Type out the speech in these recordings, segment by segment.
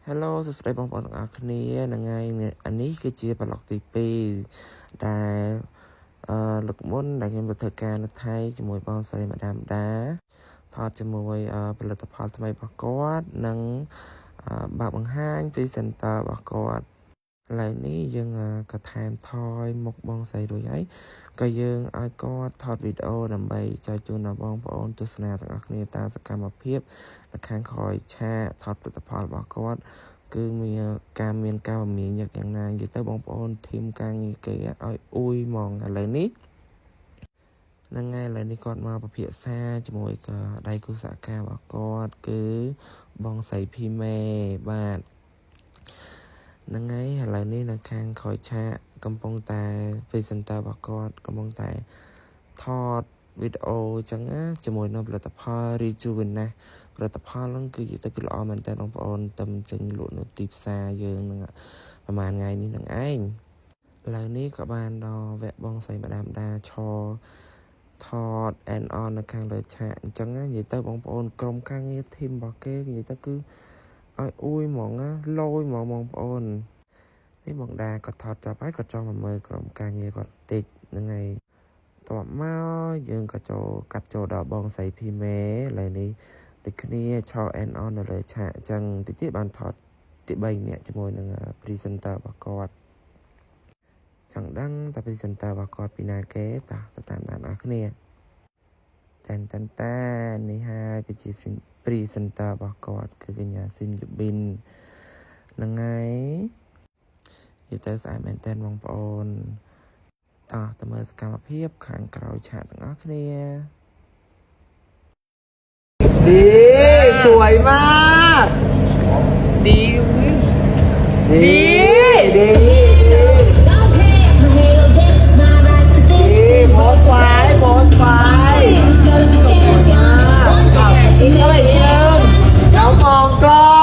Hello សួស្តីបងប្អូនទាំងអស់គ្នាថ្ងៃនេះគឺជាប្លុកទី2ដែលលើកមុនដែលខ្ញុំទៅធ្វើការនៅថៃជាមួយបងស្រីម្ដាមដាថតជាមួយផលិតផលថ្មីរបស់គាត់និងបើកបង្ហាញ presenter របស់គាត់ឥឡូវនេះយើងក៏ថែមថយមុខបងស្រីរួចហើយក៏យើងឲ្យគាត់ថតវីដេអូដើម្បីចែកជូនដល់បងប្អូនទស្សនាទាំងអស់គ្នាតាមសកម្មភាពនៅខាងក្រោយឆាកថតផលិតផលរបស់គាត់គឺមានការមមាញឹកយ៉ាងណានិយាយទៅបងប្អូនធីមការងារគេឲ្យអ៊ុយហ្មងឥឡូវនេះហ្នឹងហើយឥឡូវនេះគាត់មកពិភាក្សាជាមួយក៏ដៃគូសហការរបស់គាត់គឺបងស្រីភីមេបាទហ្នឹងហើយឥឡូវនេះនៅខាងក្រោយឆាកកំពុងតែ presenter របស់គាត់កំពុងតែថតវីដេអូអញ្ចឹងណាជាមួយនឹងផលិតផល Rejuvenate ផលិតផលហ្នឹងគឺនិយាយទៅគឺល្អមែនតើបងប្អូនទៅចេញលក់នៅទីផ្សារយើងហ្នឹងប្រហែលថ្ងៃនេះនឹងឯងឥឡូវនេះក៏បានដល់វគ្គបងស្រីម្ដាមដាឈរថត and on នៅខាងលើឆាកអញ្ចឹងណានិយាយទៅបងប្អូនក្រុមការងារធីមរបស់គេនិយាយទៅគឺឲ្យអ៊ុយហ្មងណាលយហ្មងបងប្អូននេះបងដាគាត់ថតចប់ហើយគាត់ចង់មកមើលក្រុមការងារគាត់តិចហ្នឹងហើយតបមកយើងក៏កាត់ចូលដល់បងស្រីភីមេឥឡូវនេះដូចគ្នាឈរ and on នៅលើឆាកអញ្ចឹងតិចទៀតបានថតទី3នាក់ជាមួយនឹង presenter របស់គាត់ចង់ដឹងតែ presenter របស់គាត់ពីណាគេតើទៅតាមដានអស់គ្នាតែនេះហើយគឺជា presenter របស់គាត់គឺកញ្ញាស៊ីនយូប៊ីនហ្នឹងហើយនិយាយទៅស្អាតមែនតើបងប្អូនតើមើលសកម្មភាពខាងក្រោយឆាកទាំងអស់គ្នាดีสวยมากดีโพสไว้สวยมากอีกอะไรนิดนึงแล้วมองกล้อ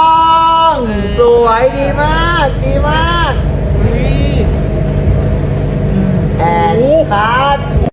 งสวยดีมากแอนคัท